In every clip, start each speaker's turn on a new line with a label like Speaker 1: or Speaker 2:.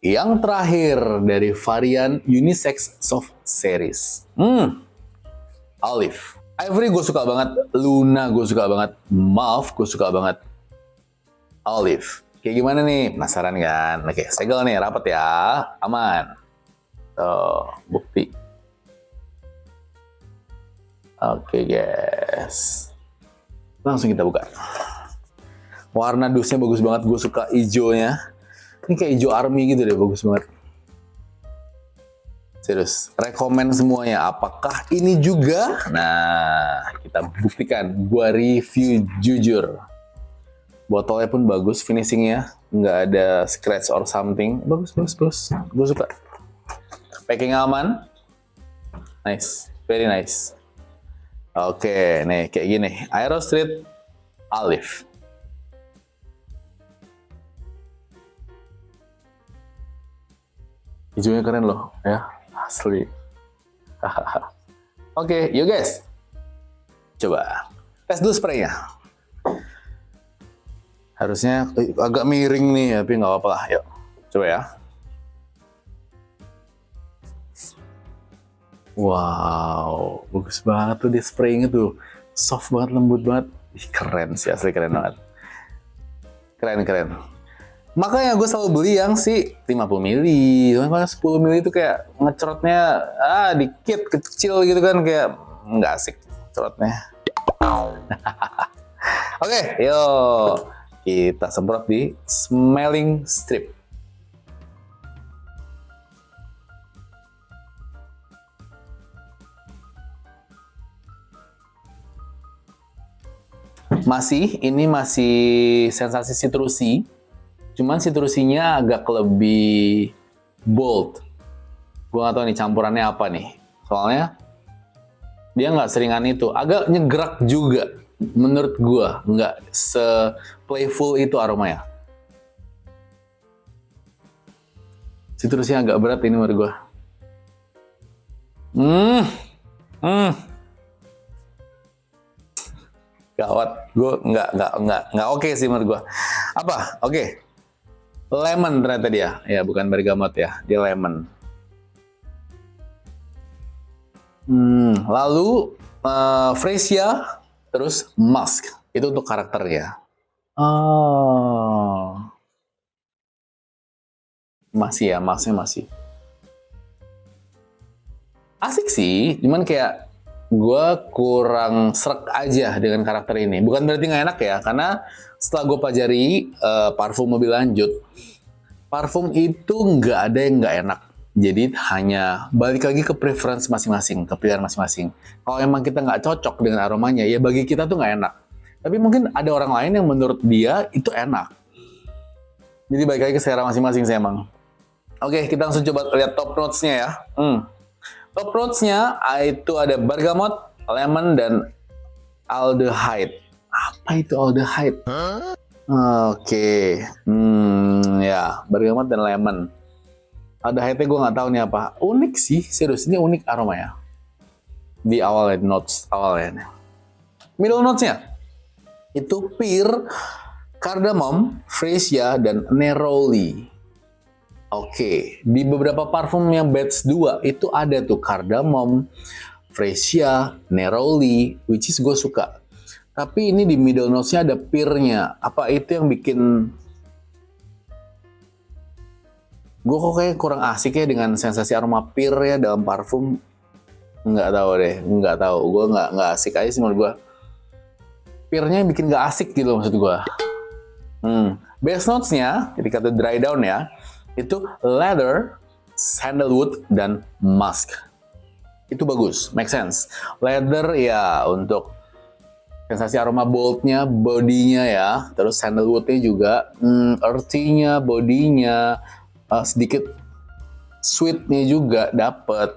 Speaker 1: yang terakhir dari varian unisex soft series. Olive. Ivory gue suka banget, Luna gue suka banget, Mauve gue suka banget, Olive. Kayak gimana nih? Penasaran kan? Oke, segel nih, rapat ya, aman. Tuh, bukti. Oke guys, langsung kita buka. Warna dusnya bagus banget, gue suka hijaunya. Ini kayak hijau army gitu deh, bagus banget. Serius, rekomen semuanya. Apakah ini juga? Nah, kita buktikan. Gua review jujur. Botolnya pun bagus, finishingnya nggak ada scratch or something. Bagus. Gue suka. Packing aman, nice, very nice. Oke, nih kayak gini. Aero Street Olive. Hijaunya keren loh, ya. Asli. Oke, yuk guys. Coba tes dulu spraynya. Harusnya agak miring nih, tapi nggak apa-apa lah. Yuk, coba ya. Wow, bagus banget tuh di spraynya tuh. Soft banget, lembut banget. Ih, keren sih, asli keren banget. Keren. Makanya gue selalu beli yang si 50 mili, 10 mili itu kayak ngecerotnya dikit, kecil gitu kan, kayak nggak asik cerotnya. Oke, yuk kita semprot di smelling strip. Ini masih sensasi citrusi. Cuman citrusinya agak lebih bold. Gue gak tau nih campurannya apa nih. Soalnya dia nggak seringan itu. Agak nyegerak juga. Menurut gue nggak se-playful itu aromanya. Citrusnya agak berat ini menurut gue. Gawat. Gue nggak oke sih menurut gue. Apa? Oke. Lemon ternyata dia. Ya, bukan bergamot ya. Dia lemon. Lalu freesia, terus musk. Itu untuk karakternya. Oh. Masih ya, musknya masih. Asik sih, cuman kayak gue kurang srek aja dengan karakter ini. Bukan berarti nggak enak ya, karena setelah gue pelajari parfum lebih lanjut, parfum itu nggak ada yang nggak enak. Jadi hanya balik lagi ke preference masing-masing, ke pilihan masing-masing. Kalau emang kita nggak cocok dengan aromanya, ya bagi kita tuh nggak enak. Tapi mungkin ada orang lain yang menurut dia itu enak. Jadi balik lagi ke selera masing-masing sih emang. Oke, kita langsung coba lihat top notes-nya ya. Top notes-nya itu ada bergamot, lemon, dan aldehyde. Apa itu aldehyde? Oke. Ya, bergamot dan lemon. Aldehyde-nya gue nggak tahu nih apa. Unik sih, serius. Ini unik aromanya. Di awalnya, notes awalnya. Middle notes-nya itu pear, cardamom, freesia, dan neroli. Oke, di beberapa parfum yang batch 2 itu ada tuh cardamom, freesia, neroli, which is gue suka. Tapi ini di middle notes-nya ada pear-nya. Apa itu yang bikin gue kok kayak kurang asik ya dengan sensasi aroma pear ya dalam parfum? Nggak tahu deh, nggak tahu. Gue nggak asik aja sih menurut gue. Pear-nya bikin nggak asik gitu maksud gue. Base notes-nya, ketika itu dry down ya, itu leather, sandalwood, dan musk. Itu bagus, make sense. Leather ya untuk sensasi aroma bold-nya, body-nya ya. Terus sandalwood-nya juga, earthy-nya, body-nya, sedikit sweet-nya juga dapet.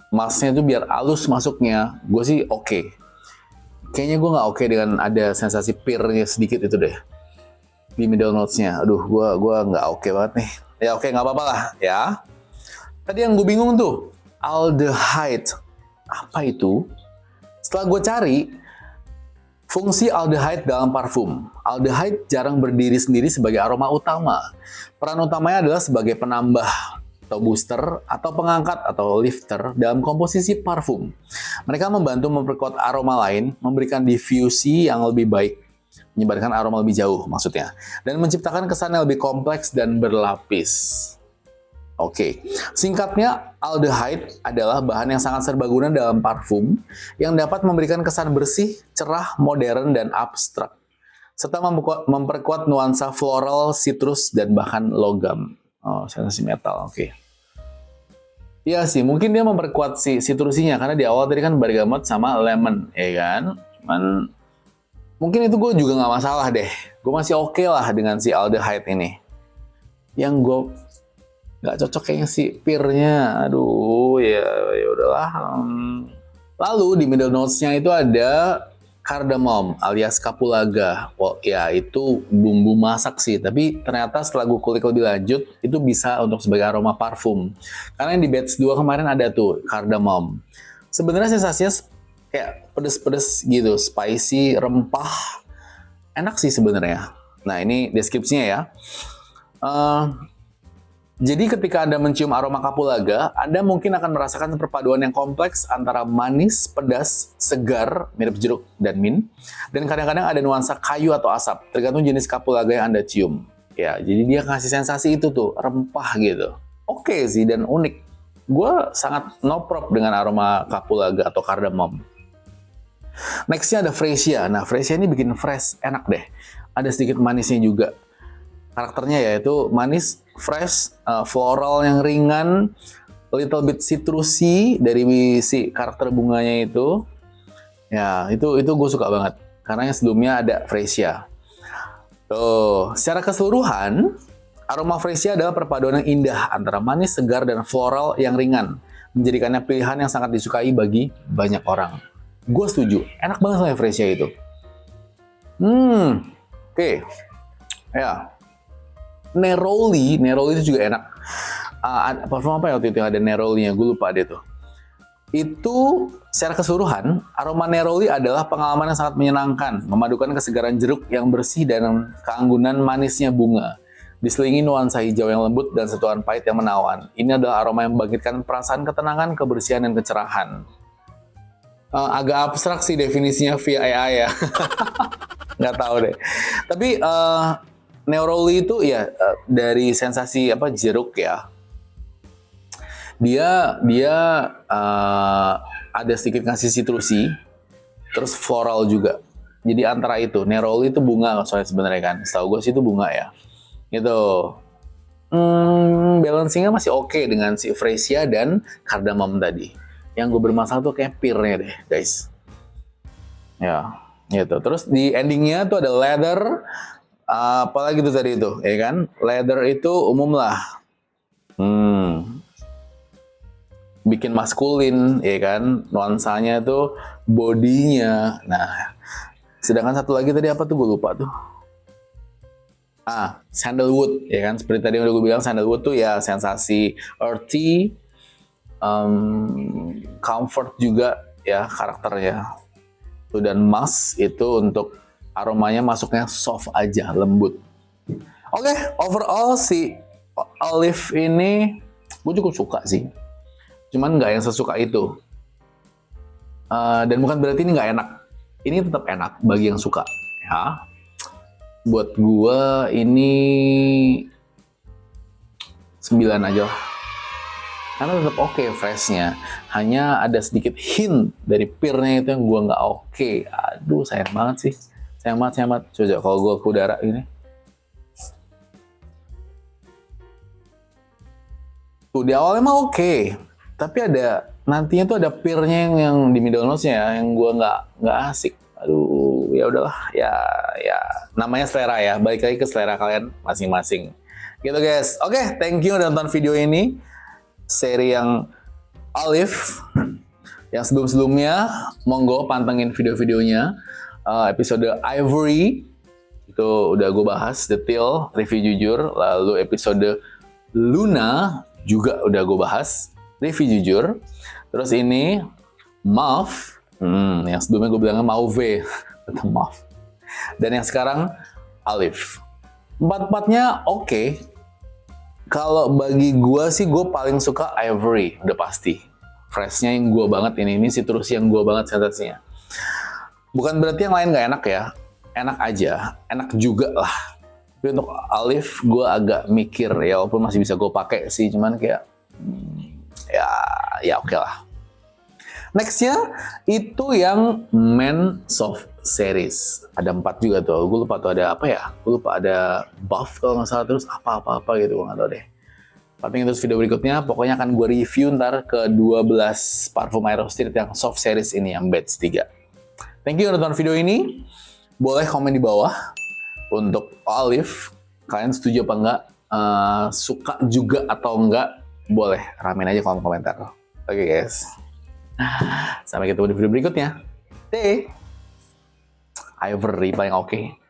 Speaker 1: Musk-nya itu biar halus masuknya. Gue sih oke. Kayaknya gue nggak oke dengan ada sensasi pear-nya sedikit itu deh. Di middle notes-nya. Aduh, gue nggak oke banget nih. Ya oke, nggak apa-apa lah ya. Tadi yang gue bingung tuh, aldehyde. Apa itu? Setelah gue cari, Fungsi aldehyde dalam parfum. Aldehyde jarang berdiri sendiri sebagai aroma utama. Peran utamanya adalah sebagai penambah atau booster atau pengangkat atau lifter dalam komposisi parfum. Mereka membantu memperkuat aroma lain, memberikan diffusi yang lebih baik, menyebarkan aroma lebih jauh maksudnya, dan menciptakan kesan yang lebih kompleks dan berlapis. Oke, singkatnya aldehyde adalah bahan yang sangat serbaguna dalam parfum yang dapat memberikan kesan bersih, cerah, modern, dan abstrak, serta memperkuat nuansa floral, citrus, dan bahkan logam. Oh, sensasi metal, oke. Iya sih, mungkin dia memperkuat si citrusinya karena di awal tadi kan bergamot sama lemon, ya kan? Cuman mungkin itu gue juga nggak masalah deh. Gue masih oke lah dengan si aldehyde ini. Yang gue nggak cocok kayaknya si pearnya. Aduh, ya udahlah. Lalu di middle notes-nya itu ada cardamom alias kapulaga. Oh, ya itu bumbu masak sih, tapi ternyata setelah gue kulik lebih lanjut itu bisa untuk sebagai aroma parfum. Karena yang di batch 2 kemarin ada tuh cardamom. Sebenarnya sensasinya kayak pedes-pedes gitu, spicy, rempah. Enak sih sebenarnya. Nah, ini deskripsinya ya. Jadi ketika Anda mencium aroma kapulaga, Anda mungkin akan merasakan perpaduan yang kompleks antara manis, pedas, segar, mirip jeruk dan mint, dan kadang-kadang ada nuansa kayu atau asap, tergantung jenis kapulaga yang Anda cium. Ya, jadi dia kasih sensasi itu tuh, rempah gitu. Oke sih, dan unik. Gue sangat no prop dengan aroma kapulaga atau cardamom. Nextnya ada freesia. Nah, freesia ini bikin fresh, enak deh. Ada sedikit manisnya juga. Karakternya yaitu manis, fresh, floral yang ringan, little bit citrusy dari si karakter bunganya itu. Ya, itu gue suka banget. Karena yang sebelumnya ada freesia. Tuh, secara keseluruhan, aroma freesia adalah perpaduan yang indah antara manis, segar, dan floral yang ringan. Menjadikannya pilihan yang sangat disukai bagi banyak orang. Gue setuju, enak banget sama freesia itu. Oke. Ya. Neroli itu juga enak. Parfum apa ya waktu itu yang ada nerolinya? Gue lupa deh tuh. Itu secara keseluruhan, aroma neroli adalah pengalaman yang sangat menyenangkan, memadukan kesegaran jeruk yang bersih dan keanggunan manisnya bunga. Diselingi nuansa hijau yang lembut dan sentuhan pahit yang menawan. Ini adalah aroma yang membangkitkan perasaan ketenangan, kebersihan, dan kecerahan. Agak abstrak sih definisinya via AI ya. Nggak tahu deh. Tapi neroli itu ya dari sensasi jeruk ya. Dia ada sedikit ngasih citrusi, terus floral juga. Jadi antara itu, neroli itu bunga soalnya sebenarnya kan. Setahu gue sih itu bunga ya. Gitu. Balancingnya masih oke dengan si freesia dan cardamom tadi. Yang gue bermasalah tuh kayak pearnya deh, guys. Ya, gitu. Terus di endingnya tuh ada leather. Apalagi tuh tadi itu, ya kan? Leather itu umum lah. Bikin maskulin, ya kan? Nuansanya tuh bodinya. Nah, sedangkan satu lagi tadi apa tuh? Gue lupa tuh. Sandalwood, ya kan? Seperti tadi udah gue bilang, sandalwood tuh ya sensasi earthy, comfort juga ya karakternya. Dan musk itu untuk aromanya masuknya soft aja, lembut. Oke, overall si olive ini gue cukup suka sih. Cuman nggak yang sesuka itu. Dan bukan berarti ini nggak enak. Ini tetap enak bagi yang suka. Ya. Buat gue ini 9 aja lah. Karena tetap oke freshnya. Hanya ada sedikit hint dari pearnya itu yang gue nggak oke. Aduh, sayang banget sih. Sayang banget. Coba kalau gue ke udara ini. Tuh di awalnya mah oke. Tapi ada nantinya tuh ada pearnya yang di middle notes-nya ya, yang gue nggak asik. Aduh, ya udahlah. Ya namanya selera ya. Balik lagi ke selera kalian masing-masing. Gitu guys. Oke, thank you udah nonton video ini. Seri yang olive. Yang sebelum-sebelumnya, monggo pantengin video-videonya. Episode Ivory itu udah gue bahas detail review jujur. Lalu episode Luna juga udah gue bahas review jujur. Terus ini Mauve, yang sebelumnya gue bilangnya Mauve. atau Mauve. Dan yang sekarang Olive. Empat-empatnya oke. Kalau bagi gue sih, gue paling suka Ivory, udah pasti. Freshnya yang gue banget ini citrus yang gue banget sensasinya. Bukan berarti yang lain nggak enak ya, enak aja, enak juga lah. Tapi untuk Olive gue agak mikir ya, walaupun masih bisa gue pakai sih, cuman kayak ya oke lah. Nextnya itu yang Men Soft Series. Ada 4 juga tuh. Gue lupa tuh ada apa ya? Gue lupa ada buff kalau nggak salah, terus apa-apa gitu, gue nggak tahu deh. Tapi terus video berikutnya pokoknya akan gue review ntar ke 12 parfum Aerostirt yang Soft Series ini, yang batch 3. Thank you udah nonton video ini. Boleh komen di bawah untuk Olive. Kalian setuju apa enggak? Suka juga atau enggak? Boleh ramein aja kolom komentar. Oke guys. Sampai ketemu di video berikutnya. Ivory paling oke.